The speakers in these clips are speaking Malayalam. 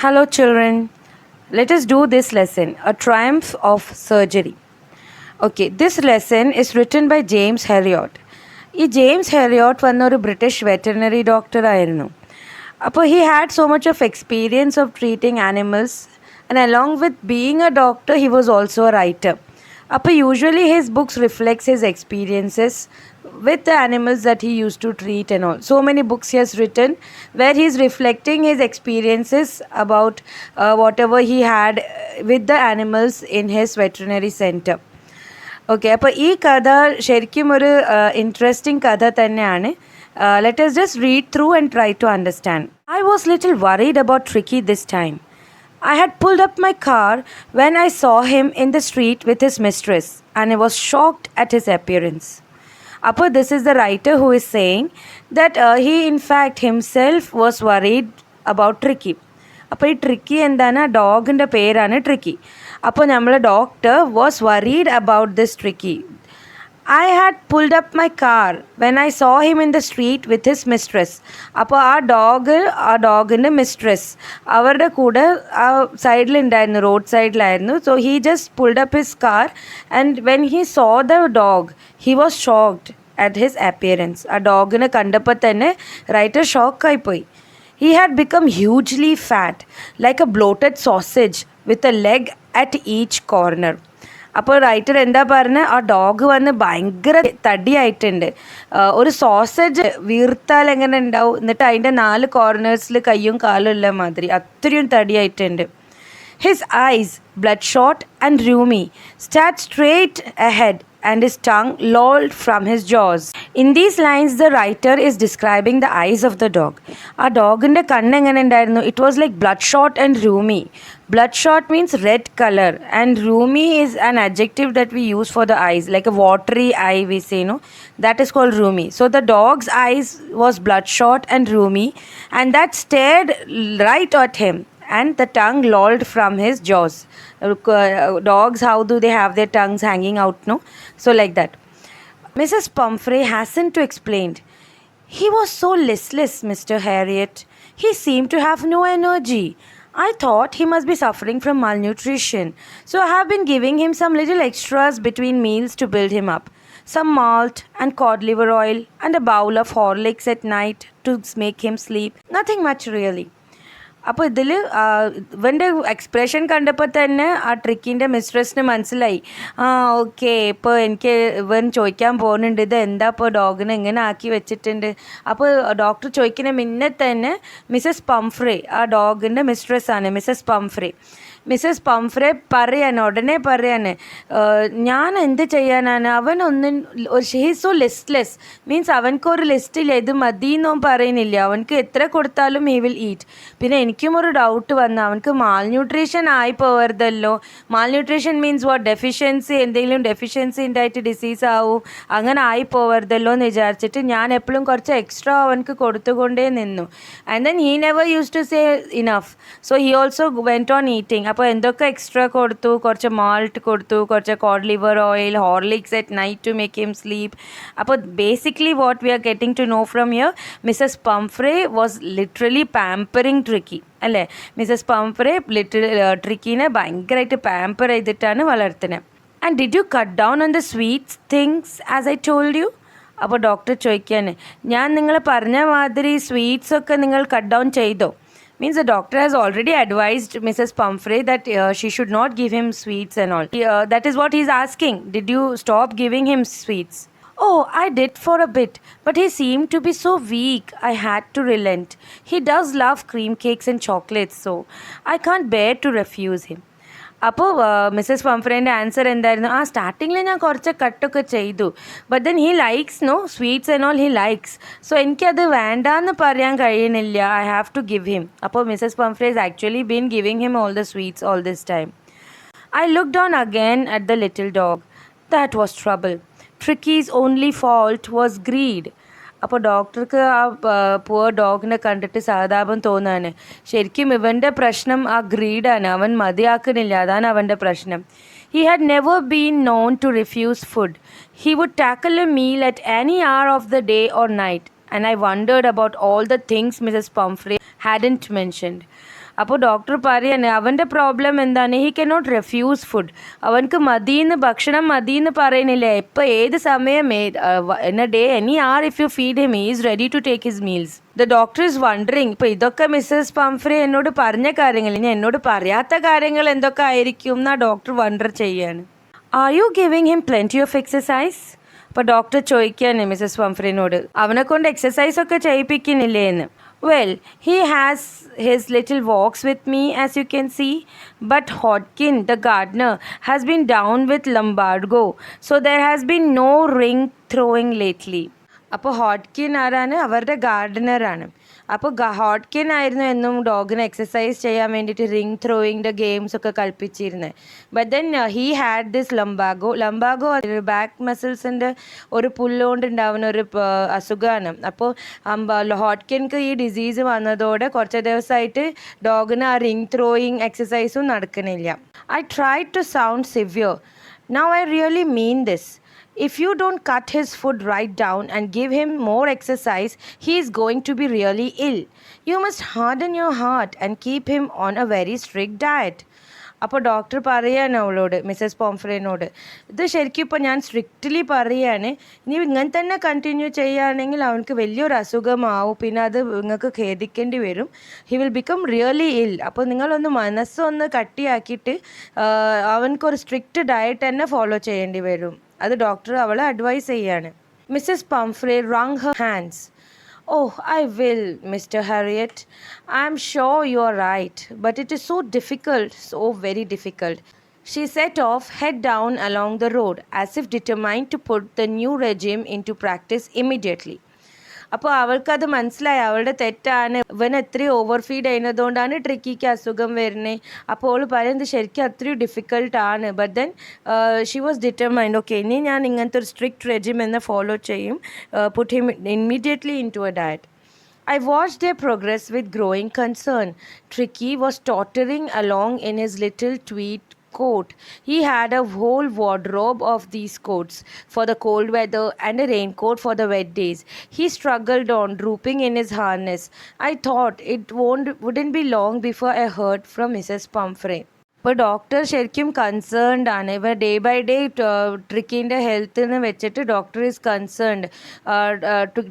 Hello, children. Let us do this lesson, A Triumph of Surgery. Okay, this lesson is written by James Heriot. ഈ ജെയിംസ് ഹെറിയോട്ട് വന്ന ഒരു ബ്രിട്ടീഷ് വെറ്ററിനറി ഡോക്ടർ ആയിരുന്നു. അപ്പോൾ he had so much of experience of treating animals, and along with being a doctor, he was also a writer. അപ്പോൾ usually his books reflects his experiences with the animals that he used to treat and all. So many books he has written where he is reflecting his experiences about whatever he had with the animals in his veterinary center. Okay, അപ്പോൾ ഈ കഥ ശരിക്കും ഒരു ഇൻട്രസ്റ്റിംഗ് കഥ തന്നെയാണ്. Let us just read through and try to understand. I was little worried about Tricky this time. I had pulled up my car when I saw him in the street with his mistress, and I was shocked at his appearance. Upper, this is the writer who is saying that he in fact himself was worried about Tricky. അപ്പോൾ ഈ ട്രിക്കി എന്താണ്? ഡോഗിൻ്റെ പേരാണ് ട്രിക്കി. അപ്പോൾ നമ്മൾ doctor was worried about this tricky. I had pulled up my car when I saw him in the street with his mistress. അപ്പോൾ ആ ഡോഗിൻ്റെ മിസ്ട്രസ് അവരുടെ കൂടെ ആ സൈഡിലുണ്ടായിരുന്നു, റോഡ് സൈഡിലായിരുന്നു. So he just pulled up his car and when he saw the dog he was shocked at his appearance. ആ ഡോഗിനെ കണ്ടപ്പോൾ തന്നെ റൈറ്റർ ഷോക്കായിപ്പോയി. He had become hugely fat, like a bloated sausage with a leg at each corner. അപ്പോൾ റൈറ്റർ എന്താ പറഞ്ഞത്? ആ ഡോഗ് വന്ന് ഭയങ്കര തടിയായിട്ടുണ്ട്. ഒരു സോസേജ് വീർത്താൽ എങ്ങനെ ഉണ്ടാവും, എന്നിട്ട് അതിൻ്റെ 4 കോർണേഴ്സിൽ കയ്യും കാലും ഉള്ള മാതിരി അത്രയും തടിയായിട്ടുണ്ട്. His eyes, bloodshot and rheumy, stared straight ahead and his tongue lolled from his jaws. In these lines, the writer is describing the eyes of the dog. A dog in the kanna engane undairunnu? It was like bloodshot and rheumy. Bloodshot means red color, and rheumy is an adjective that we use for the eyes, like a watery eye we say, no? That is called rheumy. So the dog's eyes was bloodshot and rheumy, and that stared right at him, and the tongue lolled from his jaws. Dogs, how do they have their tongues hanging out, no? So like that. Mrs. Pumphrey hastened to explain. He was so listless, Mr. Harriet. He seemed to have no energy. I thought he must be suffering from malnutrition. So I have been giving him some little extras between meals to build him up. Some malt and cod liver oil and a bowl of Horlicks at night to make him sleep. Nothing much really. അപ്പോൾ ഇതിൽ ഇവൻ്റെ എക്സ്പ്രഷൻ കണ്ടപ്പോൾ തന്നെ ആ ട്രിക്കിൻ്റെ മിസ്ട്രസ്സിന് മനസ്സിലായി, ഓക്കെ ഇപ്പോൾ എനിക്ക് ഇവൻ ചോദിക്കാൻ പോകുന്നുണ്ട് ഇത് എന്താ ഇപ്പോൾ ഡോഗിനെ എങ്ങനെ ആക്കി വെച്ചിട്ടുണ്ട്. അപ്പോൾ ഡോക്ടർ ചോദിക്കുന്ന മുന്നേ തന്നെ മിസ്സസ് പംഫ്രേ, ആ ഡോഗിൻ്റെ മിസ്ട്രസ്സാണ് മിസ്സസ് പംഫ്രേ. മിസ്സസ് പംഫ്രേ ഉടനെ പറയാണ്, ഞാൻ എന്ത് ചെയ്യാനാണ്, അവനൊന്നും ഹീസ് സോ ലിസ്റ്റ്ലെസ്. മീൻസ് അവനക്കൊരു ലിസ്റ്റില്ല, ഇത് മതിയെന്നും പറയുന്നില്ല, അവനക്ക് എത്ര കൊടുത്താലും ഹി വിൽ ഈറ്റ്. പിന്നെ എനിക്കും ഒരു ഡൗട്ട് വന്നു, അവനക്ക് മാൽന്യൂട്രീഷൻ ആയി പോകരുതല്ലോ. Malnutrition means what? ഡെഫിഷ്യൻസി, എന്തെങ്കിലും ഡെഫിഷ്യൻസി ഉണ്ടായിട്ട് ഡിസീസ് ആവും, അങ്ങനെ ആയി പോകരുതല്ലോ എന്ന് വിചാരിച്ചിട്ട് ഞാൻ എപ്പോഴും കുറച്ച് എക്സ്ട്രാ അവനക്ക് കൊടുത്തുകൊണ്ടേ നിന്നു. And then he never use to say enough, so he also went on eating. അപ്പോൾ എന്തൊക്കെ എക്സ്ട്രാ കൊടുത്തു, കുറച്ച് മാൾട്ട് കൊടുത്തു, കുറച്ച് cod liver oil, Horlicks at night to make him sleep. അപ്പോൾ basically what we are getting to know from here, Mrs Pumphrey was literally pampering Tricky അല്ലേ? മിസ്സസ് പംഫ്രേ ട്രിക്കിനെ ഭയങ്കരമായിട്ട് പാമ്പർ ചെയ്തിട്ടാണ് വളർത്തുന്നത്. And did you cut down on the sweets things as I told you? അപ്പോൾ ഡോക്ടർ ചോദിക്കാൻ, ഞാൻ നിങ്ങൾ പറഞ്ഞ മാതിരി സ്വീറ്റ്സൊക്കെ നിങ്ങൾ കട്ട് ഡൗൺ ചെയ്തോ? Means the doctor has already advised Mrs. Pumphrey that she should not give him sweets and all. That is what he's asking. Did you stop giving him sweets? Oh, I did for a bit, but he seemed to be so weak. I had to relent. He does love cream cakes and chocolates, so I can't bear to refuse him. അപ്പോൾ മിസ്സസ് പംഫ്രേൻ്റെ ആൻസർ എന്തായിരുന്നു? സ്റ്റാർട്ടിങ്ങിൽ ഞാൻ കുറച്ച് കട്ടൊക്കെ ചെയ്തു, but then he likes no sweets and all he likes, so എനിക്കത് വേണ്ടാന്ന് പറയാൻ കഴിയുന്നില്ല. I have to give him. അപ്പോൾ Mrs Pumphrey has actually been giving him all the sweets all this time. I looked on again at the little dog. That was trouble. Tricky's only fault was greed. അപ്പോൾ ഡോക്ടർക്ക് ആ പുവർ ഡോഗിനെ കണ്ടിട്ട് സഹതാപം തോന്നാണ്. ശരിക്കും ഇവൻ്റെ പ്രശ്നം ആ ഗ്രീഡാണ്, അവൻ മതിയാക്കുന്നില്ല, അതാണ് അവൻ്റെ പ്രശ്നം. He had never been known to refuse food. He would tackle a meal at any hour of the day or night, and I wondered about all the things Mrs. Pumphrey hadn't mentioned. അപ്പോൾ ഡോക്ടർ പറയാണ് അവൻ്റെ പ്രോബ്ലം എന്താണ്, ഹി കനോട്ട് റെഫ്യൂസ് ഫുഡ്. അവനക്ക് ഭക്ഷണം മതിയെന്ന് പറയുന്നില്ല. ഇപ്പോൾ ഏത് സമയം in a day any hour if you feed him, he is ready to take his meals. The doctor is wondering, ഇപ്പോൾ ഇതൊക്കെ മിസ്സസ് പംഫ്രെ എന്നോട് പറഞ്ഞ കാര്യങ്ങൾ, ഇനി എന്നോട് പറയാത്ത കാര്യങ്ങൾ എന്തൊക്കെ ആയിരിക്കും എന്നാ ഡോക്ടർ വണ്ടർ ചെയ്യാണ്. Are you giving him plenty of exercise? അപ്പോൾ ഡോക്ടർ ചോദിക്കുകയാണ് മിസ്സസ് പംഫ്രിനോട്, അവനെ കൊണ്ട് എക്സസൈസ് ഒക്കെ ചെയ്യിപ്പിക്കുന്നില്ലേ എന്ന്. Well, he has his little walks with me, as you can see, but Hodkin, the gardener, has been down with lumbago, so there has been no ring throwing lately. അപ്പോൾ ഹോട്ട്കിൻ ആരാണ്? അവരുടെ ഗാർഡനറാണ്. അപ്പോൾ ഹോട്ട്കിൻ ആയിരുന്നു എന്നും ഡോഗിനെ എക്സസൈസ് ചെയ്യാൻ വേണ്ടിയിട്ട് റിങ് ത്രോയിങ്ങിൻ്റെ ഗെയിംസ് ഒക്കെ കളിപ്പിച്ചിരുന്നത്. But then he had this lumbago. Lumbago back മസിൽസിൻ്റെ ഒരു പുല്ലുകൊണ്ട് ഉണ്ടാവുന്ന ഒരു അസുഖമാണ്. അപ്പോൾ ഹോട്ട്കിൻക്ക് ഈ ഡിസീസ് വന്നതോടെ കുറച്ച് ദിവസമായിട്ട് ഡോഗിന് ആ റിങ് ത്രോയിങ് എക്സസൈസും നടക്കണില്ല. I try to sound severe. Now I really mean this. If you don't cut his food right down and give him more exercise, he is going to be really ill. You must harden your heart and keep him on a very strict diet. അപ്പോൾ ഡോക്ടർ പറയാണ് അവളോട്, മിസ്സസ് പോംഫ്രേനോട്, ഇത് ശരിക്കും ഇപ്പോൾ ഞാൻ സ്ട്രിക്റ്റ്ലി പറയുകയാണ്, ഇനി ഇങ്ങനെ തന്നെ കണ്ടിന്യൂ ചെയ്യുകയാണെങ്കിൽ അവനക്ക് വലിയൊരു അസുഖമാവും, പിന്നെ അത് നിങ്ങൾക്ക് ഖേദിക്കേണ്ടി വരും. ഹി വിൽ ബിക്കം റിയലി ഇൽ. അപ്പോൾ നിങ്ങളൊന്ന് മനസ്സൊന്ന് കട്ടിയാക്കിയിട്ട് അവനക്കൊരു സ്ട്രിക്റ്റ് ഡയറ്റ് തന്നെ ഫോളോ ചെയ്യേണ്ടി വരും. അത് ഡോക്ടർ അവളെ അഡ്വൈസ് ചെയ്യാണ്. Mrs Pumphrey wrung her hands. Oh, I will, Mr. Harriet. I am sure you are right, but it is so difficult, so very difficult. She set off, head down along the road, as if determined to put the new regime into practice immediately. അപ്പോൾ അവൾക്കത് മനസ്സിലായി, അവളുടെ തെറ്റാണ്, ഇവൻ എത്രയും ഓവർ ഫീഡ് ചെയ്യുന്നതുകൊണ്ടാണ് ട്രിക്കിക്ക് അസുഖം വരുന്നത്. അപ്പോൾ അവൾ പറയുന്നത് ശരിക്കും അത്രയും ഡിഫിക്കൽട്ടാണ്. But then she was determined, okay ഇനി ഞാൻ ഇങ്ങനത്തെ ഒരു സ്ട്രിക്റ്റ് റെജിം എന്ന് ഫോളോ ചെയ്യും, put him immediately into a diet. I watched their progress with growing concern. Tricky was tottering along in his little tweed coat. He had a whole wardrobe of these coats for the cold weather and a raincoat for the wet days. He struggled on, drooping in his harness. I thought it wouldn't be long before I heard from Mrs. Pumphrey. ഇപ്പോൾ ഡോക്ടർ ശരിക്കും കൺസേൺഡ് ആണ്. ഇപ്പോൾ ഡേ ബൈ ഡേ ട്രിക്കിൻ്റെ ഹെൽത്തിന് വെച്ചിട്ട് ഡോക്ടർ ഈസ് കൺസേൺഡ്.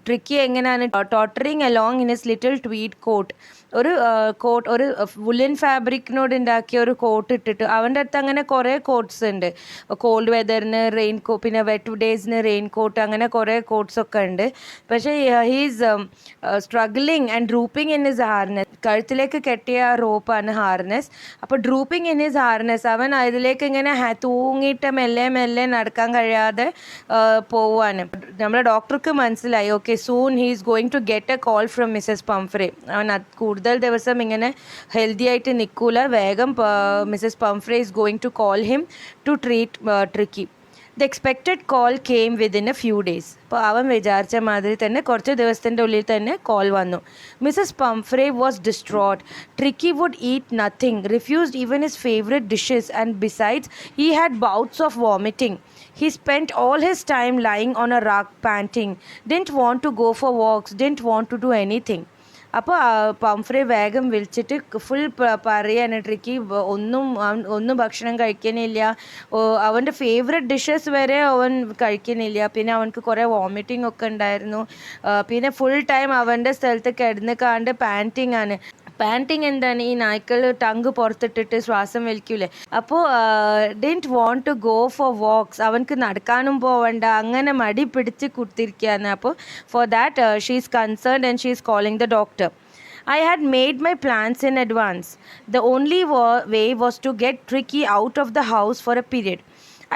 ട്രിക്കി എങ്ങനെയാണ് tottering along in his little tweed coat, ഒരു കോട്ട്, ഒരു വുലൻ ഫാബ്രിക്കിനോട് ഉണ്ടാക്കിയ ഒരു കോട്ട് ഇട്ടിട്ട്, അവൻ്റെ അടുത്ത് അങ്ങനെ കുറേ കോട്ട്സ് ഉണ്ട്. കോൾഡ് വെതറിന് റെയിൻ കോട്ട്, പിന്നെ വെറ്റ് ഡേയ്സിന് റെയിൻ കോട്ട്, അങ്ങനെ കുറേ കോട്ട്സൊക്കെ ഉണ്ട്. പക്ഷേ he's struggling and drooping in his harness. കഴുത്തിലേക്ക് കെട്ടിയ റോപ്പാണ് ഹാർനെസ്. അപ്പോൾ ഡ്രൂപ്പിംഗ് ഇൻ ഹിസ് ഹാർനെസ്, അവൻ അതിലേക്ക് ഇങ്ങനെ തൂങ്ങിയിട്ട് മെല്ലെ മെല്ലെ നടക്കാൻ കഴിയാതെ പോവാണ്. നമ്മുടെ ഡോക്ടർക്ക് മനസ്സിലായി, okay soon he is going to get a call from Mrs Pumphrey. അവൻ കൂടുതൽ ദിവസം ഇങ്ങനെ ഹെൽത്തി ആയിട്ട് നിൽക്കൂല, വേഗം Mrs Pumphrey is going to call him to treat Tricki. The expected call came within a few days. അപ്പോൾ അവൻ വിചാരിച്ച മാതിരി തന്നെ കുറച്ച് ദിവസത്തിൻ്റെ ഉള്ളിൽ തന്നെ കോൾ വന്നു. Mrs Pumphrey was distraught. Tricki would eat nothing, refused even his favourite dishes, and besides he had bouts of vomiting. He spent all his time lying on a rug panting, didn't want to go for walks, didn't want to do anything. അപ്പോൾ പംഫ്രെ വേഗം വിളിച്ചിട്ട് ഫുൾ പറയാണ്, ട്രിക്കി ഒന്നും ഭക്ഷണം കഴിക്കുന്നില്ല, അവൻ്റെ ഫേവററ്റ് ഡിഷസ് വരെ അവൻ കഴിക്കുന്നില്ല, പിന്നെ അവനക്ക് കുറേ വോമിറ്റിംഗ് ഒക്കെ ഉണ്ടായിരുന്നു, പിന്നെ ഫുൾ ടൈം അവൻ്റെ സ്ഥലത്ത് കിടന്ന് കാണ്ട് പാൻറ്റിങ് ആണ്. പാൻറ്റിങ് എന്താണ്, ഈ നായ്ക്കൾ ടങ്ക് പുറത്തിട്ടിട്ട് ശ്വാസം വലിക്കൂലേ. അപ്പോൾ didn't want to go for walks, അവനക്ക് നടക്കാനും പോവണ്ട, അങ്ങനെ മടി പിടിച്ച് കുത്തിരിക്കുകയാണ്. അപ്പോൾ for that she is concerned and she is calling the doctor. I had made my plans in advance. The only way was to get Tricky out of the house for a period.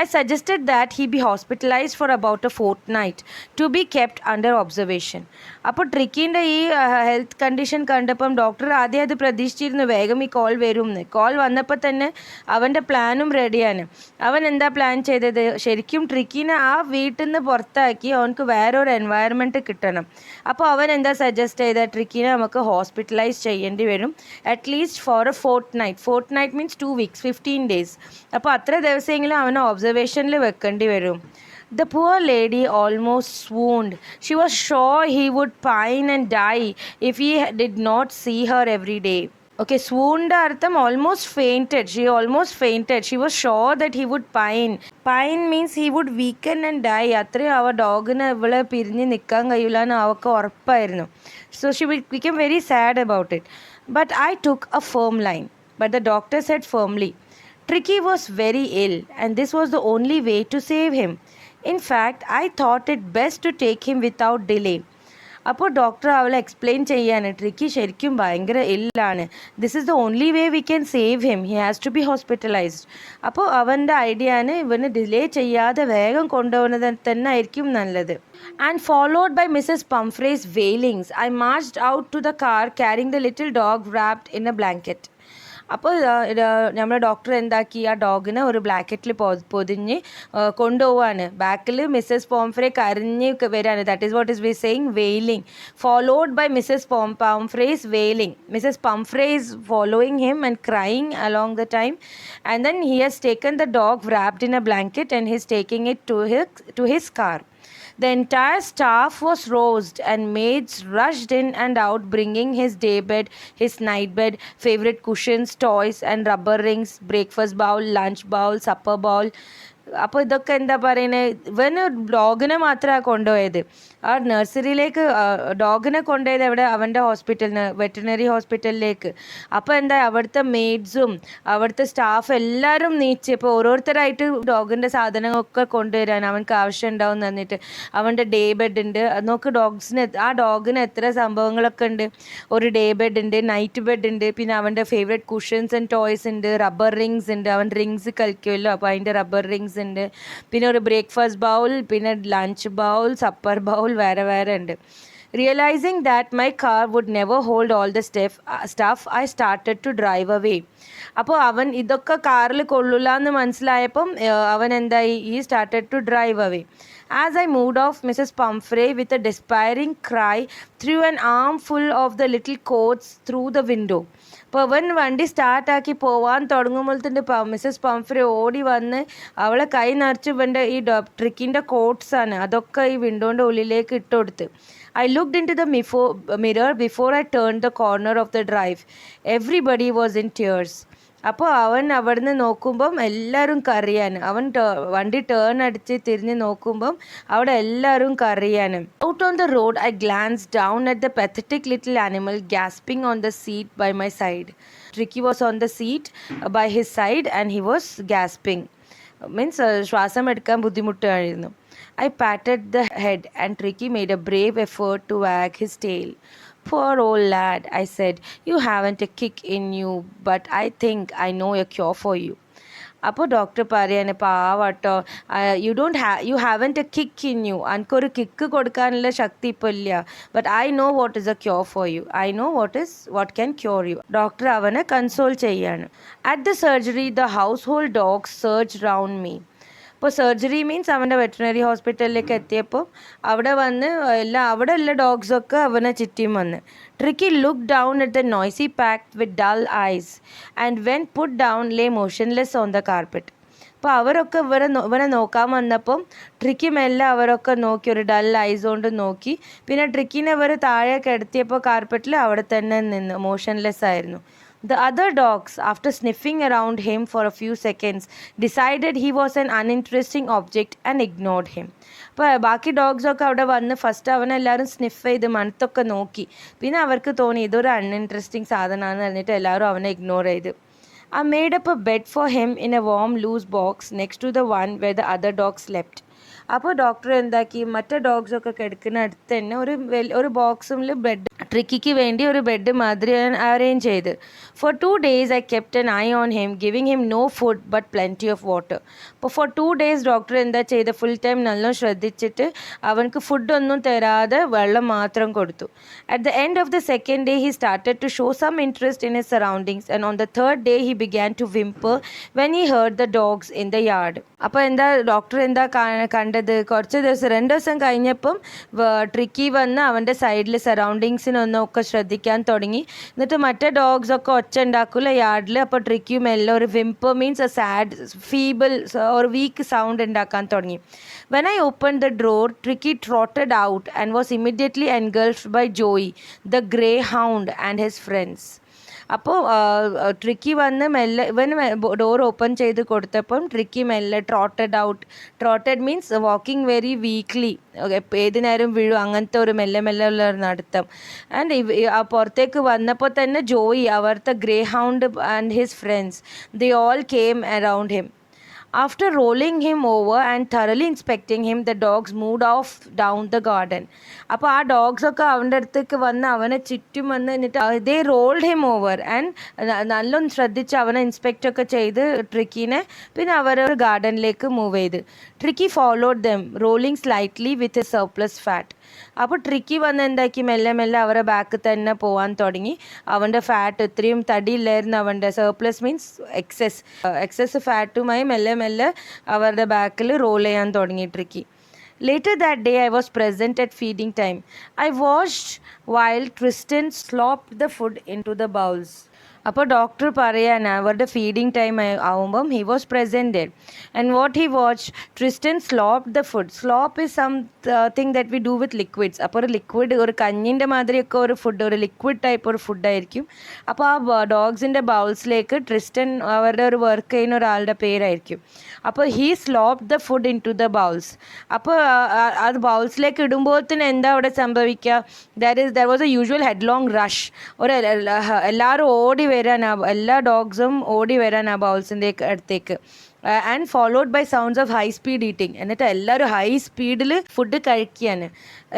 I suggested that he be hospitalized for about a fortnight to be kept under observation. അപ്പോൾ ട്രിക്കിൻ്റെ ഈ ഹെൽത്ത് കണ്ടീഷൻ കണ്ടപ്പം ഡോക്ടർ ആദ്യം അത് പ്രതീക്ഷിച്ചിരുന്നു വേഗം ഈ കോൾ വരുമെന്ന്. കോൾ വന്നപ്പോൾ തന്നെ അവൻ്റെ പ്ലാനും റെഡിയാണ്. അവൻ എന്താ പ്ലാൻ ചെയ്തത്, ശരിക്കും ട്രിക്കിനെ ആ വീട്ടിൽ നിന്ന് പുറത്താക്കി അവനക്ക് വേറൊരു എൻവയറമെൻറ്റ് കിട്ടണം. അപ്പോൾ അവൻ എന്താ സജസ്റ്റ് ചെയ്തത്, ട്രിക്കിനെ നമുക്ക് ഹോസ്പിറ്റലൈസ് ചെയ്യേണ്ടി വരും, at least for a fortnight means 2 weeks, 15 days. അപ്പോൾ അത്ര ദിവസമെങ്കിലും അവനെ ഒബ്സർവേഷനിൽ വെക്കേണ്ടി വരും. The poor lady almost swooned. She was sure he would pine and die if he did not see her every day. Okay, swooned artham almost fainted. She almost fainted. She was sure that he would pine. Pine means he would weaken and die. അത്രയും അവ ഡോഗിന് ഇവളെ പിരിഞ്ഞ് നിൽക്കാൻ കഴിയില്ലെന്ന് അവൾക്ക് ഉറപ്പായിരുന്നു. So she became very sad about it. But I took a firm line. But the doctor said firmly, Tricky was very ill and this was the only way to save him. In fact, I thought it best to take him without delay. അപ്പോൾ ഡോക്ടർ അവളെ എക്സ്പ്ലെയിൻ ചെയ്യാണ്, ട്രിക്കി ശരിക്കും ഭയങ്കര ഇല്ലാണ്, this is the only way we can save him, he has to be hospitalised. അപ്പോൾ അവൻ്റെ ഐഡിയ ആണ് ഇവന് ഡിലേ ചെയ്യാതെ വേഗം കൊണ്ടുപോകുന്നത് തന്നെ ആയിരിക്കും നല്ലത്. And followed by Mrs Pumphrey's wailings I marched out to the car carrying the little dog wrapped in a blanket. അപ്പോൾ നമ്മുടെ ഡോക്ടർ എന്താക്കി, ആ ഡോഗിനെ ഒരു ബ്ലാക്കറ്റിൽ പൊതിഞ്ഞ് കൊണ്ടുപോവാണ്. ബാക്കിൽ മിസ്സസ് പോംഫ്രേ കരഞ്ഞ് വരാണ്. That is what is we saying wailing. Followed by Mrs Pumphrey's wailing. Mrs Pumphrey is following him and crying along the time. And then he has taken the dog wrapped in a blanket and he is taking it to his car. The entire staff was roused and maids rushed in and out bringing his daybed, his nightbed, favorite cushions, toys and rubber rings, breakfast bowl, lunch bowl, supper bowl. അപ്പോൾ ഇതൊക്കെ എന്താ പറയുന്നത്, ഇവന് ഡോഗിനെ മാത്രമാണ് കൊണ്ടുപോയത്. ആ നഴ്സറിയിലേക്ക് ഡോഗിനെ കൊണ്ടുപോയത് എവിടെ, അവൻ്റെ ഹോസ്പിറ്റലിന്, വെറ്റിനറി ഹോസ്പിറ്റലിലേക്ക്. അപ്പോൾ എന്താ, അവിടുത്തെ മെയ്ഡ്സും അവിടുത്തെ സ്റ്റാഫ് എല്ലാവരും നീച്ച് ഇപ്പോൾ ഓരോരുത്തരായിട്ട് ഡോഗിൻ്റെ സാധനങ്ങളൊക്കെ കൊണ്ടുവരാൻ അവനക്ക് ആവശ്യം ഉണ്ടാവും എന്ന് പറഞ്ഞിട്ട്. അവൻ്റെ ഡേ ബെഡ് ഉണ്ട്, നോക്ക് ഡോഗ്സിന്, ആ ഡോഗിന് എത്ര സംഭവങ്ങളൊക്കെ ഉണ്ട്. ഒരു ഡേ ബെഡ് ഉണ്ട്, നൈറ്റ് ബെഡ് ഉണ്ട്, പിന്നെ അവൻ്റെ ഫേവറേറ്റ് കുഷൻസ് ആൻഡ് ടോയ്സ് ഉണ്ട്, റബ്ബർ റിങ്സ് ഉണ്ട്, അവൻ റിങ്സ് കളിക്കുമല്ലോ അപ്പോൾ അതിൻ്റെ റബ്ബർ റിങ്സ് ഉണ്ട്, പിന്നെ ഒരു ബ്രേക്ക്ഫാസ്റ്റ് ബൗൾ, പിന്നെ ലഞ്ച് ബൗൾ, സപ്പർ ബൗൾ വേറെ വേറെ ഉണ്ട്. Realizing that my car would never hold all the stuff, I started to drive away. അപ്പോൾ അവൻ ഇതൊക്കെ കാറിൽ കൊള്ളില്ല എന്ന് മനസ്സിലായപ്പം അവൻ എന്തായി, he started to drive away. As I moved off, Mrs. Pumphrey, with a despairing cry, threw an armful of the little coats through the window. അപ്പോൾ അവൻ വണ്ടി സ്റ്റാർട്ടാക്കി പോവാൻ തുടങ്ങുമ്പോഴത്തേൻ്റെ മിസ്സസ് പംഫ്രേ ഓടി വന്ന് അവളെ കൈ നിറച്ച് ഇവൻ്റെ ഈ ട്രിക്കിൻ്റെ കോട്ട്സാണ് അതൊക്കെ ഈ വിൻഡോൻ്റെ ഉള്ളിലേക്ക് ഇട്ട് കൊടുത്ത്. I looked into the mirror before I turned the corner of the drive. Everybody was in tears. അപ്പോൾ അവൻ അവിടുന്ന് നോക്കുമ്പം എല്ലാവരും കരയാണ്. അവൻ വണ്ടി ടേൺ അടിച്ച് തിരിഞ്ഞ് നോക്കുമ്പം അവിടെ എല്ലാവരും കരയാണ്. Out on the road, I glanced down at the pathetic little animal gasping on the seat by my side. Tricky was on the seat by his side and he was gasping. Means ശ്വാസം എടുക്കാൻ ബുദ്ധിമുട്ടായിരുന്നു. I patted the head and Tricky made a brave effort to wag his tail. Poor old lad, I said, you haven't a kick in you, but I think I know a cure for you. അപ്പോൾ ഡോക്ടർ പറയാണ്, പാവട്ടോ, you haven't a kick in you, എനിക്കൊരു കിക്ക് കൊടുക്കാനുള്ള ശക്തി ഇപ്പോൾ ഇല്ല, but I know what is a cure for you, I know what can cure you. Doctor അവനെ കൺസോൾ ചെയ്യാണ്. At the surgery the household dogs surge round me. ഇപ്പോൾ സർജറി മീൻസ് അവൻ്റെ വെറ്റിനറി ഹോസ്പിറ്റലിലേക്ക് എത്തിയപ്പോൾ അവിടെ വന്ന് അവിടെ ഉള്ള ഡോഗ്സൊക്കെ അവനെ ചുറ്റിയും വന്ന്. Tricky looked down at the noisy pack with dull eyes and when put down lay motionless on the carpet. അപ്പോൾ അവരൊക്കെ ഇവനെ നോക്കാൻ വന്നപ്പം ട്രിക്കി മെല്ലെ അവരൊക്കെ നോക്കി, ഒരു ഡൽ ഐസ് കൊണ്ട് നോക്കി. പിന്നെ ട്രിക്കിനെ അവർ താഴെ കിടത്തിയപ്പോൾ കാർപ്പറ്റിൽ അവിടെ തന്നെ നിന്ന് മോഷൻലെസ് ആയിരുന്നു. The other dogs, after sniffing around him for a few seconds, decided he was an uninteresting object and ignored him. അപ്പോൾ ബാക്കി ഡോഗ്സൊക്കെ അവിടെ വന്ന് ഫസ്റ്റ് അവനെല്ലാവരും സ്നിഫ് ചെയ്ത് മണത്തൊക്കെ നോക്കി. പിന്നെ അവർക്ക് തോന്നി ഇതൊരു അൺഇൻട്രസ്റ്റിംഗ് സാധനമാണെന്ന് പറഞ്ഞിട്ട് എല്ലാവരും അവനെ ഇഗ്നോർ ചെയ്ത്. I made up a bed for him in a warm loose box next to the one where the other dogs slept. അപ്പോൾ ഡോക്ടർ എന്താക്കി, മറ്റേ ഡോഗ്സൊക്കെ കിടക്കുന്ന അടുത്ത് തന്നെ ഒരു ബോക്സിൽ ബെഡ്, ട്രിക്കിക്ക് വേണ്ടി ഒരു ബെഡ് മാതിരി അറേഞ്ച് ചെയ്ത്. For 2 days I kept an eye on him, giving him no food but plenty of water. അപ്പോൾ ഫോർ 2 days ഡോക്ടർ എന്താ ചെയ്ത്, ഫുൾ ടൈം നല്ല ശ്രദ്ധിച്ചിട്ട് അവനക്ക് ഫുഡൊന്നും തരാതെ വെള്ളം മാത്രം കൊടുത്തു. At the end of the second day he started to show some interest in his surroundings and on the third day he began to whimper when he heard the dogs in the yard. അപ്പോൾ എന്താ ഡോക്ടർ എന്താ കണ്ടത്, കുറച്ച് ദിവസം 2 ദിവസം കഴിഞ്ഞപ്പം ട്രിക്കി വന്ന് അവൻ്റെ സൈഡിൽ സറൗണ്ടിങ്സിനൊന്നൊക്കെ ശ്രദ്ധിക്കാൻ തുടങ്ങി. എന്നിട്ട് മറ്റേ ഡോഗ്സൊക്കെ ഒച്ച ഉണ്ടാക്കില്ല യാർഡിൽ. അപ്പോൾ ട്രിക്കിയും എല്ലാം ഒരു വിംപർ മീൻസ് എ സാഡ് ഫീബിൾ ഒരു വീക്ക് സൗണ്ട് ഉണ്ടാക്കാൻ തുടങ്ങി. When I opened the drawer, Tricky trotted out and was immediately engulfed by Joey, the greyhound and his friends. അപ്പോൾ ട്രിക്കി വന്ന് മെല്ലെ ഇവന് ഡോർ ഓപ്പൺ ചെയ്ത് കൊടുത്തപ്പം ട്രിക്കി മെല്ലെ trotted means walking very weekly, ഏത് നേരം വീഴും അങ്ങനത്തെ ഒരു മെല്ലെ മെല്ലെ ഉള്ള ഒരു നടത്തം. ആൻഡ് പുറത്തേക്ക് വന്നപ്പോൾ തന്നെ ജോയി, അവിടുത്തെ grey hound and his friends, they all came around him. After rolling him over and thoroughly inspecting him, the dogs moved off down the garden. അപ്പോൾ ആ ഡോഗ്സൊക്കെ അവൻ്റെ അടുത്തേക്ക് വന്ന് അവനെ ചുറ്റും വന്ന് എന്നിട്ട് ദേ റോൾഡ് ഹിം ഓവർ ആൻഡ് നല്ലോണം ശ്രദ്ധിച്ച് അവനെ ഇൻസ്പെക്റ്റൊക്കെ ചെയ്ത് ട്രിക്കിനെ പിന്നെ അവർ ഗാർഡനിലേക്ക് മൂവ് ചെയ്ത്. Tricky followed dum rolling slightly with a surplus fat. അപ്പോൾ ട്രിക്കി വന്ന് എന്താക്കി മെല്ലെ മെല്ലെ അവരുടെ ബാക്ക് തന്നെ പോകാൻ തുടങ്ങി. അവൻ്റെ ഫാറ്റ് ഇത്രയും തടിയില്ലായിരുന്നു, അവൻ്റെ സർപ്ലസ് മീൻസ് എക്സസ് ഫാറ്റുമായി മെല്ലെ മെല്ലെ അവരുടെ ബാക്കിൽ റോൾ ചെയ്യാൻ തുടങ്ങി tricky. Later that day, I was present at feeding time. I watched while Tristan slopped the food into the bowls. അപ്പോൾ ഡോക്ടർ പറയാൻ അവരുടെ ഫീഡിങ് ടൈം ആവുമ്പം he was presented and what he watch Tristan slope the food. Slope is something that we do with liquids. അപ്പോൾ ഒരു ലിക്വിഡ്, ഒരു കഞ്ഞിൻ്റെ മാതിരിയൊക്കെ ഒരു ഫുഡ്, ഒരു ലിക്വിഡ് ടൈപ്പ് ഒരു ഫുഡായിരിക്കും. അപ്പോൾ ആ ഡോഗ്സിൻ്റെ ബൗൾസിലേക്ക് ട്രിസ്റ്റൻ അവരുടെ ഒരു വർക്ക് ചെയ്യുന്ന ഒരാളുടെ പേരായിരിക്കും. അപ്പോൾ he slop the food into the bowls. അപ്പോൾ അത് ബൗൾസിലേക്ക് ഇടുമ്പോഴത്തേന് എന്താ അവിടെ സംഭവിക്കുക? There was a usual headlong rush. എല്ലാവരും ഓടി വരാൻ, എല്ലാ ഡോഗ്സും ഓടി വരാൻ ആ ബൗൾസിൻ്റെ അടുത്തേക്ക്. And followed by sounds of high speed eating. എന്നിട്ട് എല്ലാവരും ഹൈ സ്പീഡിൽ ഫുഡ് കഴിക്കുകയാണ്.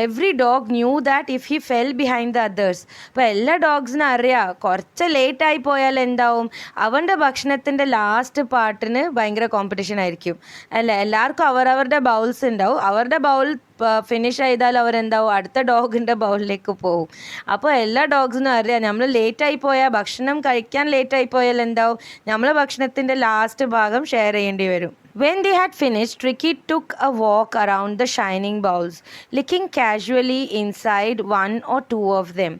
Every dog knew that if he fell behind the others. അപ്പോൾ എല്ലാ ഡോഗ്സിനും അറിയാം കുറച്ച് ലേറ്റായി പോയാൽ എന്താവും, അവൻ്റെ ഭക്ഷണത്തിൻ്റെ ലാസ്റ്റ് പാർട്ടിന് ഭയങ്കര കോമ്പറ്റീഷൻ ആയിരിക്കും അല്ലേ. എല്ലാവർക്കും അവരവരുടെ ബൗൾസ് ഉണ്ടാവും. അവരുടെ ബൗൾ ഫിനിഷ് ചെയ്താൽ അവരെന്താവും, അടുത്ത ഡോഗിൻ്റെ ബൗളിലേക്ക് പോകും. അപ്പോൾ എല്ലാ ഡോഗ്സിനും അറിയാം നമ്മൾ ലേറ്റായി പോയാൽ, ഭക്ഷണം കഴിക്കാൻ ലേറ്റായി പോയാൽ എന്താവും, നമ്മൾ ഭക്ഷണത്തിൻ്റെ ലാസ്റ്റ് ഭാഗം ഷെയർ ചെയ്യേണ്ടി വരും. When they had finished, Tricky took a walk around the shining bowls, licking casually inside one or two of them.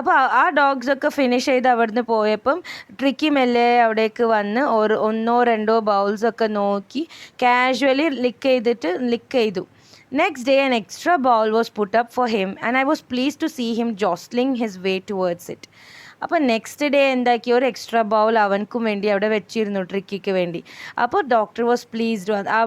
അപ്പോൾ ആ ഡോഗ്സൊക്കെ ഫിനിഷ് ചെയ്ത് അവിടുന്ന് പോയപ്പം ട്രിക്കി മെല്ലെ അവിടേക്ക് വന്ന് ഒന്നോ രണ്ടോ ബൗൾസൊക്കെ നോക്കി കാഷ്വലി ലിക്ക് ചെയ്തു. Next day, an extra bowl was put up for him, and I was pleased to see him jostling his way towards it. അപ്പോൾ നെക്സ്റ്റ് ഡേ എന്താക്കി, ഒരു എക്സ്ട്രാ ബൗൾ അവനക്കും വേണ്ടി അവിടെ വെച്ചിരുന്നു, ട്രിക്കിക്ക് വേണ്ടി. അപ്പോൾ ഡോക്ടർ വാസ് പ്ലീസ്ഡ്. ആ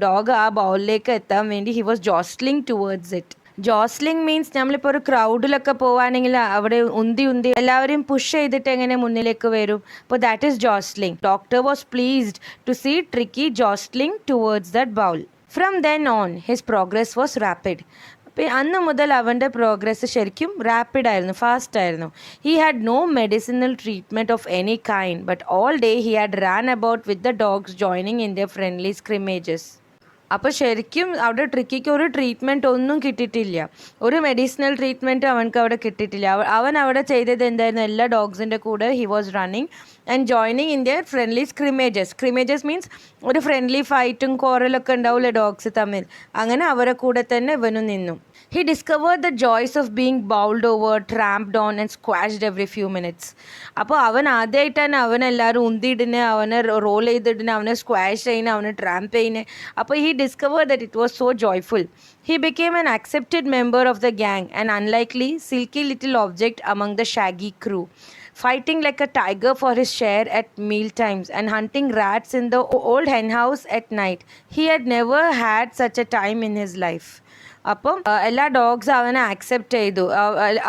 ഡോഗ് ആ ബൗളിലേക്ക് എത്താൻ വേണ്ടി he was jostling towards it. Jostling means നമ്മളിപ്പോൾ ഒരു ക്രൗഡിലൊക്കെ പോവുകയാണെങ്കിൽ അവിടെ ഉന്തി എല്ലാവരെയും പുഷ് ചെയ്തിട്ട് എങ്ങനെ മുന്നിലേക്ക് വരും. അപ്പോൾ that is jostling. Doctor was pleased to see Tricki jostling towards that bowl. From then on, his progress was rapid. അന്ന് മുതൽ അവൻ്റെ പ്രോഗ്രസ് ശരിക്കും റാപ്പിഡ് ആയിരുന്നു, ഫാസ്റ്റ് ആയിരുന്നു. He had no medicinal treatment of any kind, but all day he had ran about with the dogs joining in the friendly scrimmages. അപ്പോൾ ശരിക്കും അവിടെ ട്രിക്കിക്ക് ഒരു ട്രീറ്റ്മെൻറ്റ് ഒന്നും കിട്ടിയിട്ടില്ല, ഒരു മെഡിസിനൽ ട്രീറ്റ്മെൻറ്റ് അവനക്ക് അവിടെ കിട്ടിയിട്ടില്ല. അവൻ അവിടെ ചെയ്തത് എന്തായിരുന്നു, എല്ലാ ഡോഗ്സിൻ്റെ കൂടെ he was running and joining in their friendly scrimmages means ഒരു ഫ്രണ്ട്ലി ഫൈറ്റും കോറലൊക്കെ ഉണ്ടാവില്ലേ ഡോഗ്സ് തമ്മിൽ, അങ്ങനെ അവരെ കൂടെ തന്നെ ഇവനും നിന്നു. He discovered the joys of being bowled over, tramped on and squashed every few minutes. അപ്പോൾ അവൻ ആദ്യമായിട്ടാണ് അവനെല്ലാവരും ഉന്തിയിടുന്നത്, അവനെ റോൾ ചെയ്തിടുന്നത്, അവനെ സ്ക്വാഷ് ചെയ്യുന്നത്, അവനെ ട്രാമ്പ് ചെയ്യുന്നത്. അപ്പോൾ he discovered that it was so joyful. He became an accepted member of the gang, an unlikely, silky little object among the shaggy crew, fighting like a tiger for his share at meal times and hunting rats in the old hen house at night. He had never had such a time in his life. അപ്പം എല്ലാ ഡോഗ്സ് അവനെ ആക്സെപ്റ്റ് ചെയ്തു.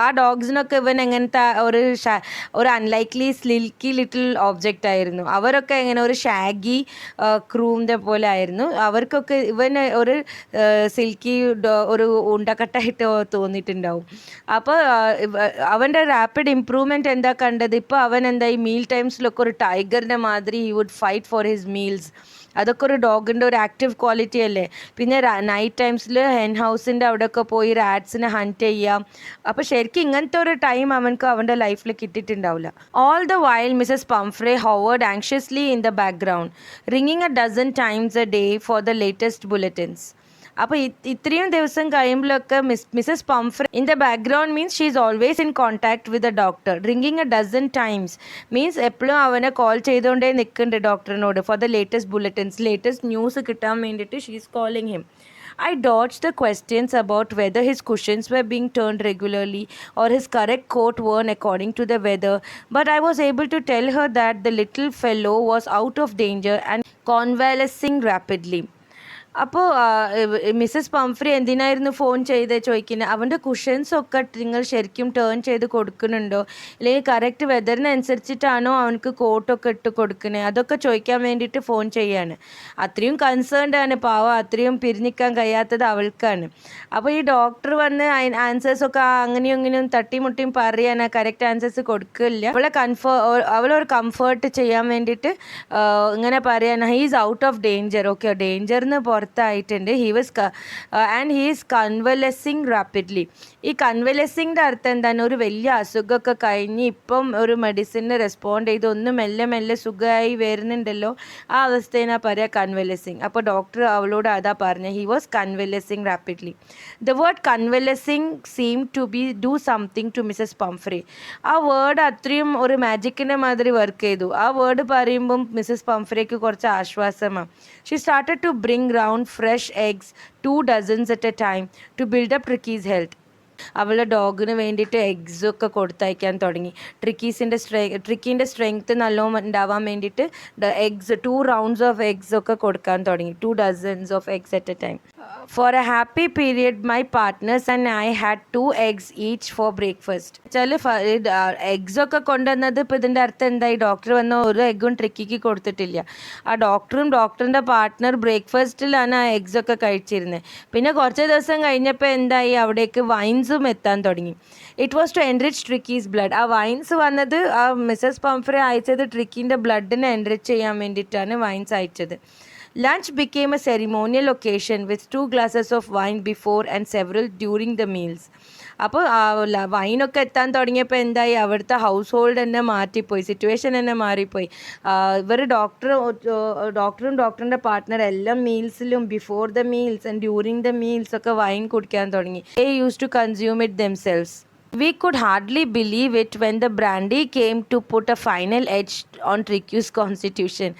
ആ ഡോഗ്സിനൊക്കെ ഇവൻ എങ്ങനത്തെ ഒരു അൺലൈക്ലി സ്ലിൽക്കി ലിറ്റിൽ ഓബ്ജക്റ്റ് ആയിരുന്നു. അവരൊക്കെ എങ്ങനെ ഒരു ഷാഗി ക്രൂവിൻ്റെ പോലെ ആയിരുന്നു. അവർക്കൊക്കെ ഇവൻ ഒരു സിൽക്കി ഒരു ഉണ്ടക്കട്ടായിട്ട് തോന്നിയിട്ടുണ്ടാവും. അപ്പോൾ അവൻ്റെ റാപ്പിഡ് ഇമ്പ്രൂവ്മെൻറ്റ് എന്താ കണ്ടത്, ഇപ്പോൾ അവൻ എന്താ ഈ മീൽ ടൈംസിലൊക്കെ ഒരു ടൈഗറിൻ്റെ മാതിരി he would fight for his meals. അതൊക്കെ ഒരു ഡോഗിൻ്റെ ഒരു ആക്റ്റീവ് ക്വാളിറ്റി അല്ലേ. പിന്നെ നൈറ്റ് ടൈംസിൽ ഹെൻ ഹൗസിൻ്റെ അവിടെയൊക്കെ പോയി റാറ്റ്സിനെ ഹണ്ട് ചെയ്യാം. അപ്പോൾ ശരിക്കും ഇങ്ങനത്തെ ഒരു ടൈം അവനക്ക് അവൻ്റെ ലൈഫിൽ കിട്ടിയിട്ടുണ്ടാവില്ല. All the while Mrs Pumphrey hovered anxiously in the background, ringing a dozen times a day for the latest bulletins. അപ്പോൾ ഇത്രയും ദിവസം കഴിയുമ്പോഴൊക്കെ Mrs Pumphrey in the background means she is always in contact with the doctor. Ringing a dozen times means എപ്പോഴും അവനെ കോൾ ചെയ്തുകൊണ്ടേ നിൽക്കുന്നുണ്ട് ഡോക്ടറിനോട് for the latest bulletins, latest news കിട്ടാൻ വേണ്ടിയിട്ട് she is calling him. I dodged the questions about whether his cushions were being turned regularly or his correct coat worn according to the weather, but I was able to tell her that the little fellow was out of danger and convalescing rapidly. അപ്പോൾ മിസ്സസ് പംഫ്രി എന്തിനായിരുന്നു ഫോൺ ചെയ്ത് ചോദിക്കുന്നത്, അവൻ്റെ കുഷൻസൊക്കെ നിങ്ങൾ ശരിക്കും ടേൺ ചെയ്ത് കൊടുക്കുന്നുണ്ടോ, അല്ലെങ്കിൽ കറക്റ്റ് വെതറിനനുസരിച്ചിട്ടാണോ അവനക്ക് കോട്ടൊക്കെ ഇട്ട് കൊടുക്കുന്നത്, അതൊക്കെ ചോദിക്കാൻ വേണ്ടിയിട്ട് ഫോൺ ചെയ്യാണ്. അത്രയും കൺസേൺഡ് ആണ് പാവം, അത്രയും പിരിഞ്ഞിക്കാൻ കഴിയാത്തത് അവൾക്കാണ്. അപ്പോൾ ഈ ഡോക്ടർ വന്ന് ആൻസേഴ്സൊക്കെ അങ്ങനെയും ഇങ്ങനെയും തട്ടിമുട്ടിയും പറയാൻ കറക്റ്റ് ആൻസേഴ്സ് കൊടുക്കില്ല. അവളൊരു കംഫേർട്ട് ചെയ്യാൻ വേണ്ടിയിട്ട് ഇങ്ങനെ പറയാൻ he's out of danger, okay ഡേഞ്ചറിന് പുറത്തായിട്ടുണ്ട്, and he is convalescing rapidly. ഈ കൺവലസിങ്ങിൻ്റെ അർത്ഥം എന്താണ്, ഒരു വലിയ അസുഖമൊക്കെ കഴിഞ്ഞ് ഇപ്പം ഒരു മെഡിസിന് റെസ്പോണ്ട് ചെയ്ത് ഒന്ന് മെല്ലെ മെല്ലെ സുഖമായി വരുന്നുണ്ടല്ലോ, ആ അവസ്ഥേനാ പറയുക കൺവലസിങ്. അപ്പോൾ ഡോക്ടർ അവളോട് അതാ പറഞ്ഞത്, he was convalescing rapidly. The word convalescing seem to be do something to Mrs Pumphrey. ആ വേർഡ് അത്രയും ഒരു മാജിക്കിൻ്റെ മാതിരി വർക്ക് ചെയ്തു. ആ വേർഡ് പറയുമ്പം മിസ്സസ് പംഫ്രിക്ക് കുറച്ച് ആശ്വാസമാണ്. She started to bring round fresh eggs, 2 dozens at a time, to build up Tricky's health. അവളുടെ ഡോഗിന് വേണ്ടിയിട്ട് എഗ്സൊക്കെ കൊടുത്തയക്കാൻ തുടങ്ങി. ട്രിക്കിൻ്റെ സ്ട്രെങ്ത്ത് നല്ലോണം ഉണ്ടാവാൻ വേണ്ടിയിട്ട് എഗ്സ് 2 rounds ഓഫ് എഗ്സ് ഒക്കെ കൊടുക്കാൻ തുടങ്ങി, 2 dozens of eggs at a time. For a happy period, my partners and I had 2 eggs each for breakfast. എഗ്സൊക്കെ കൊണ്ടുവന്നത് ഇപ്പോൾ ഇതിൻ്റെ അർത്ഥം എന്തായി, ഡോക്ടർ വന്ന ഒരു എഗ്ഗും ട്രിക്കിക്ക് കൊടുത്തിട്ടില്ല. ആ ഡോക്ടറും ഡോക്ടറിൻ്റെ പാർട്ട്ണർ ബ്രേക്ക്ഫാസ്റ്റിലാണ് ആ എഗ്സൊക്കെ കഴിച്ചിരുന്നത്. പിന്നെ കുറച്ച് ദിവസം കഴിഞ്ഞപ്പോൾ എന്തായി, അവിടേക്ക് വൈൻസും എത്താൻ തുടങ്ങി. It was to enrich Tricki's blood. ആ വൈൻസ് വന്നത് ആ മിസ്സസ് പംഫ്രി അയച്ചത് ട്രിക്കിൻ്റെ ബ്ലഡിനെ എൻറിച്ച് ചെയ്യാൻ വേണ്ടിയിട്ടാണ് വൈൻസ് അയച്ചത്. Lunch became a ceremonial occasion with 2 glasses of wine before and several during the meals. അപ്പോൾ വൈനൊക്കെ എത്താൻ തുടങ്ങിയപ്പോൾ എന്തായി, അവിടുത്തെ ഹൗസ് ഹോൾഡ് തന്നെ മാറ്റിപ്പോയി, സിറ്റുവേഷൻ തന്നെ മാറിപ്പോയി. ഇവർ ഡോക്ടറും ഡോക്ടറിൻ്റെ പാർട്ട്ണർ എല്ലാം മീൽസിലും before the meals and during the meals ഒക്കെ വൈൻ കുടിക്കാൻ തുടങ്ങി. They used to consume it themselves. We could hardly believe it when the brandy came to put a final edge on Tricky's constitution.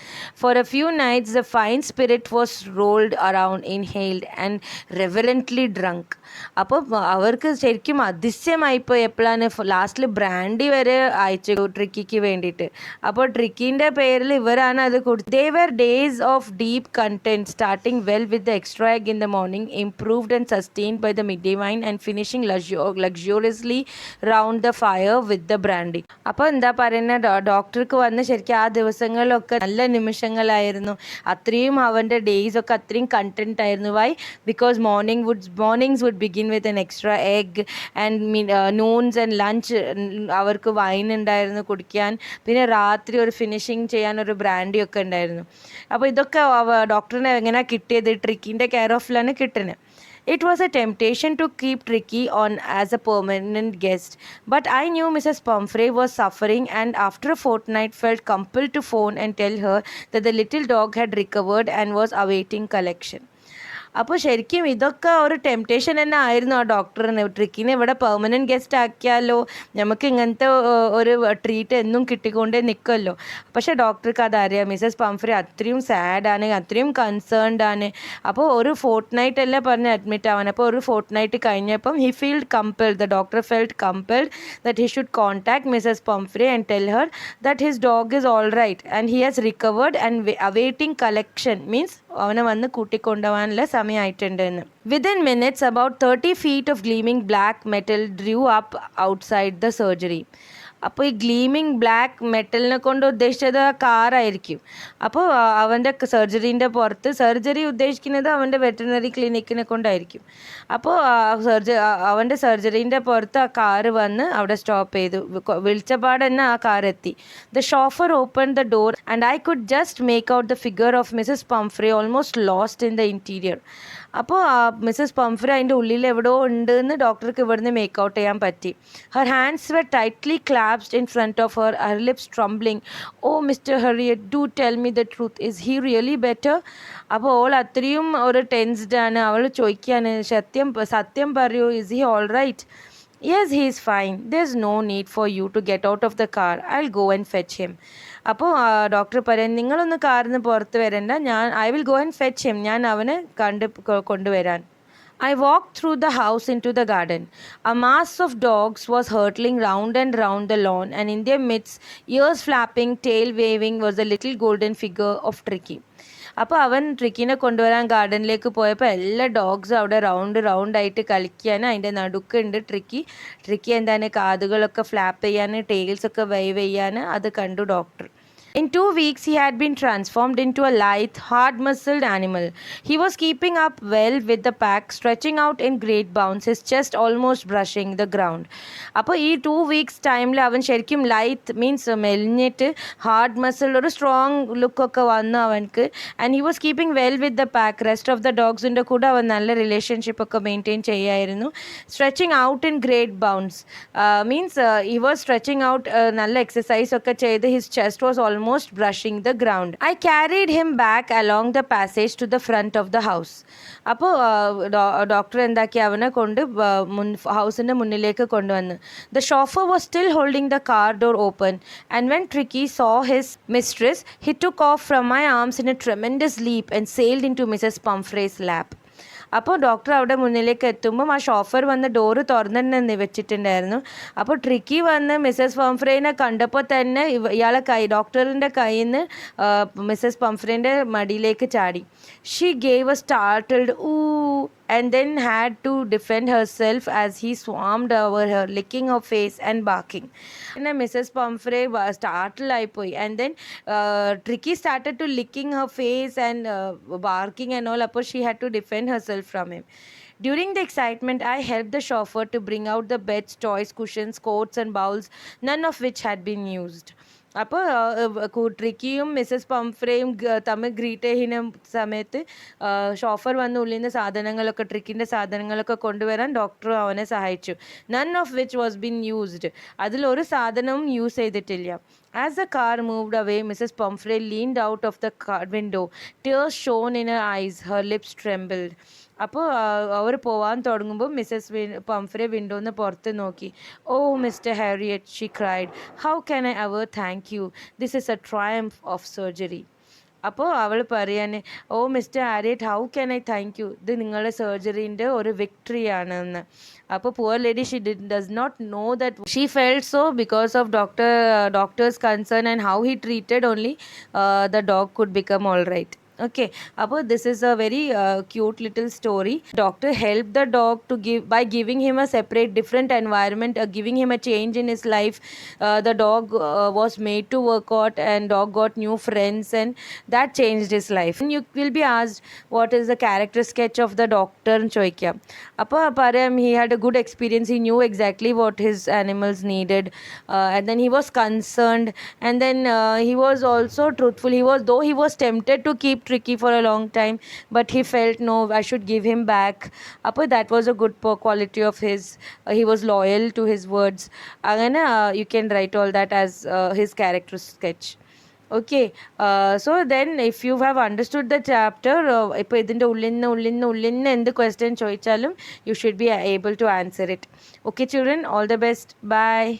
For a few nights, the fine spirit was rolled around, inhaled, and reverently drunk. അപ്പോൾ അവർക്ക് ശരിക്കും അതിശയമായിപ്പോയി. എപ്പോഴാണ് ലാസ്റ്റിൽ ബ്രാൻഡി വരെ അയച്ചു ട്രിക്കിക്ക് വേണ്ടിയിട്ട്. അപ്പോൾ ട്രിക്കിൻ്റെ പേരിൽ ഇവരാണ് അത് കൊടുത്തത്. They were days of deep content, starting well with the extra egg in the morning, improved and sustained by the midday wine, and finishing luxuriously round the fire with the brandy. അപ്പോൾ എന്താ പറയുന്നത്, ഡോക്ടർക്ക് വന്ന് ശരിക്കും ആ ദിവസങ്ങളിലൊക്കെ നല്ല നിമിഷങ്ങളായിരുന്നു. അത്രയും അവൻ്റെ ഡേയ്സൊക്കെ അത്രയും കണ്ടന്റ് ആയിരുന്നു. Why? Because mornings would begin with an extra egg and noons and lunch അവർക്ക് വൈൻ ഉണ്ടായിരുന്നു കുടിക്കാൻ, പിന്നെ രാത്രി ഒരു ഫിനിഷിങ് ചെയ്യാൻ ഒരു ബ്രാൻഡി ഒക്കെ ഉണ്ടായിരുന്നു. അപ്പോൾ ഇതൊക്കെ ഡോക്ടറിനെ എങ്ങനെയാണ് കിട്ടിയത്, ട്രിക്കിൻ്റെ കെയർ ഓഫിലാണ് കിട്ടുന്നത്. It was a temptation to keep Tricky on as a permanent guest, but I knew Mrs. Pumphrey was suffering, and after a fortnight felt compelled to phone and tell her that the little dog had recovered and was awaiting collection. അപ്പോൾ ശരിക്കും ഇതൊക്കെ ഒരു ടെംപ്റ്റേഷൻ തന്നെ ആയിരുന്നു ആ ഡോക്ടറിന്. ട്രിക്കിനെ ഇവിടെ പെർമനൻറ്റ് ഗസ്റ്റ് ആക്കിയാലോ, നമുക്ക് ഇങ്ങനത്തെ ഒരു ട്രീറ്റ് എന്നും കിട്ടിക്കൊണ്ടേ നിൽക്കുമല്ലോ. പക്ഷേ ഡോക്ടർക്ക് അതറിയാം, മിസ്സസ് പംഫ്രി അത്രയും സാഡാണ്, അത്രയും കൺസേൺഡ് ആണ്. അപ്പോൾ ഒരു ഫോർട്ട്നൈറ്റ് അല്ലേ പറഞ്ഞ് അഡ്മിറ്റ് ആവാൻ. അപ്പോൾ ഒരു ഫോർട്ട്നൈറ്റ് കഴിഞ്ഞപ്പം the doctor felt compelled that he should contact Mrs. Pumphrey and tell her that his dog is all right and he has recovered and awaiting collection, means അവനെ വന്ന് കൂട്ടിക്കൊണ്ടുപോകാനുള്ള സമയമായിട്ടുണ്ടെന്ന്. Within minutes, about 30 feet of gleaming black metal drew up outside the surgery. അപ്പോൾ ഈ ഗ്ലീമിങ് ബ്ലാക്ക് മെറ്റലിനെ കൊണ്ട് ഉദ്ദേശിച്ചത് കാറായിരിക്കും. അപ്പോൾ അവൻ്റെ സർജറി ഉദ്ദേശിക്കുന്നത് അവൻ്റെ വെറ്ററിനറി ക്ലിനിക്കിനെ കൊണ്ടായിരിക്കും. അപ്പോൾ അവൻ്റെ സർജറീൻ്റെ പുറത്ത് ആ കാറ് വന്ന് അവിടെ സ്റ്റോപ്പ് ചെയ്തു. വിളിച്ചപാട് തന്നെ ആ കാർ എത്തി. The chauffeur open the door and I could just make out the figure of Mrs Pumphrey almost lost in the interior. അപ്പോൾ മിസ്സസ് പംഫ്രി അതിൻ്റെ ഉള്ളിൽ എവിടെയോ ഉണ്ട് എന്ന് ഡോക്ടർക്ക് ഇവിടുന്ന് മേക്ക് ഔട്ട് ചെയ്യാൻ പറ്റി. Har hands were tightly clasped in front of her, her lips trembling. Oh, Mr. Harriet, do tell me the truth. Is he really better? അപ്പോൾ അവൾ അത്രയും ഒരു ടെൻസ്ഡ് ആണ്. അവൾ ചോദിക്കുകയാണ്, സത്യം പറയൂ, is he all right? Yes, he is fine. There's no need for you to get out of the car. I'll go and fetch him. അപ്പോൾ ഡോക്ടർ പറയാൻ നിങ്ങളൊന്ന് കാറിൽ നിന്ന് പുറത്ത് വരണ്ട, I will go and fetch him, ഞാൻ അവനെ കൊണ്ടുവരാൻ. I walked through the house into the garden. A mass of dogs was hurtling round and round the lawn, and in their midst, ears flapping, tail waving, was the little golden figure of Tricky. അപ്പോൾ അവൻ ട്രിക്കിനെ കൊണ്ടുവരാൻ ഗാർഡനിലേക്ക് പോയപ്പോൾ എല്ലാ ഡോഗ്സും അവിടെ റൗണ്ട് ആയിട്ട് കളിക്കാൻ, അതിൻ്റെ നടുക്കുണ്ട് ട്രിക്കി എന്താണ് കാതുകളൊക്കെ ഫ്ലാപ്പ് ചെയ്യാൻ, ടെയിൽസൊക്കെ വൈവ് ചെയ്യാൻ, അത് കണ്ടു doctor. In 2 weeks, he had been transformed into a lithe, hard-muscled animal. He was keeping up well with the pack, stretching out in great bounds, his chest almost brushing the ground. അപ്പോൾ ഈ 2 weeks ടൈമിൽ അവൻ ശരിക്കും ലൈത്ത് മീൻസ് മെലിഞ്ഞിട്ട് ഹാർഡ് മസിൽ, ഒരു സ്ട്രോങ് ലുക്കൊക്കെ വന്നു അവൻക്ക്. And he was keeping well with the pack. Rest of the ഡോഗ്സിൻ്റെ കൂടെ അവൻ നല്ല റിലേഷൻഷിപ്പൊക്കെ മെയിൻറ്റെയിൻ ചെയ്യായിരുന്നു. Stretching out in great bounds means he was stretching out, നല്ല എക്സസൈസ് ഒക്കെ ചെയ്ത് his chest was almost brushing the ground. I carried him back along the passage to the front of the house. അപ്പോൾ ഡോക്ടർ എന്താക്കി അവനെ കൊണ്ട് ഹൗസിൻ്റെ മുന്നിലേക്ക് കൊണ്ടുവന്ന്. The chauffeur was still holding the car door open, and when Tricky saw his mistress, he took off from my arms in a tremendous leap and sailed into Mrs. Pumphrey's lap. അപ്പോൾ ഡോക്ടർ അവിടെ മുന്നിലേക്ക് എത്തുമ്പം ആ ഷോഫർ വന്ന് ഡോറ് തുറന്നിട്ട് വെച്ചിട്ടുണ്ടായിരുന്നു. അപ്പോൾ ട്രിക്കി വന്ന് മിസ്സസ് പംഫ്രേനെ കണ്ടപ്പോൾ തന്നെ ഇയാളെ ഡോക്ടറിൻ്റെ കയ്യിൽ നിന്ന് മിസ്സസ് പംഫ്രേൻ്റെ മടിയിലേക്ക് ചാടി. She gave A startled ud and then had to defend herself as he swarmed over her, licking her face and barking. And Mrs. Pumphrey startled ആയിപ്പോയി. And then Tricky started to licking her face and barking and all. Appo she had to defend herself from him. During the excitement, I helped the chauffeur to bring out the beds, toys, cushions, coats and bowls, none of which had been used. അപ്പോൾ ട്രിക്കിയും മിസ്സസ് പംഫ്രേയും തമ്മിൽ ഗ്രീറ്റ് ചെയ്യുന്ന സമയത്ത് ഷോഫർ വന്ന് ഉള്ളിൽ നിന്ന് സാധനങ്ങളൊക്കെ ട്രിക്കിൻ്റെ സാധനങ്ങളൊക്കെ കൊണ്ടുവരാൻ ഡോക്ടർ അവനെ സഹായിച്ചു. None of which was been used, അതിലൊരു സാധനവും യൂസ് ചെയ്തിട്ടില്ല. As the car moved away, Mrs. Pumphrey leaned out of the car window. Tears shone in her eyes. Her lips trembled. അപ്പോൾ അവർ പോവാൻ തുടങ്ങുമ്പോൾ മിസ്സസ് പംഫ്രെ വിൻഡോന്ന് പുറത്ത് നോക്കി. Oh Mr Herriot, she cried, how can I ever thank you, this is a triumph of surgery. അപ്പോൾ അവൾ പറയാൻ, oh Mr Herriot, how can I thank you, ഇത് നിങ്ങളുടെ സർജറീൻ്റെ ഒരു വിക്ടറിയാണെന്ന്. അപ്പോൾ poor lady she does not know that she felt so because of doctor's concern and how he treated only the dog could become all right. Okay, അപ്പോൾ this is a very cute little story. Doctor helped the dog to by giving him a separate different environment, giving him a change in his life. The dog was made to work out and dog got new friends and that changed his life. And you will be asked what is the character sketch of the doctor എന്ന് ചോദിക്കാം. അപ്പോൾ പറയാം he had a good experience, he knew exactly what his animals needed, and then he was concerned, and then he was also truthful. Though he was tempted to keep Tricky for a long time, but he felt no, I should give him back. Appo that was a good quality of his. He was loyal to his words. Agana you can write all that as his character sketch. Okay, so then if you have understood the chapter, ഇപ്പോൾ ഇതിൻ്റെ ഉള്ളിന്ന് എന്ത് ക്വസ്റ്റ്യൻ ചോദിച്ചാലും you should be able to answer it. Okay children, all the best. Bye.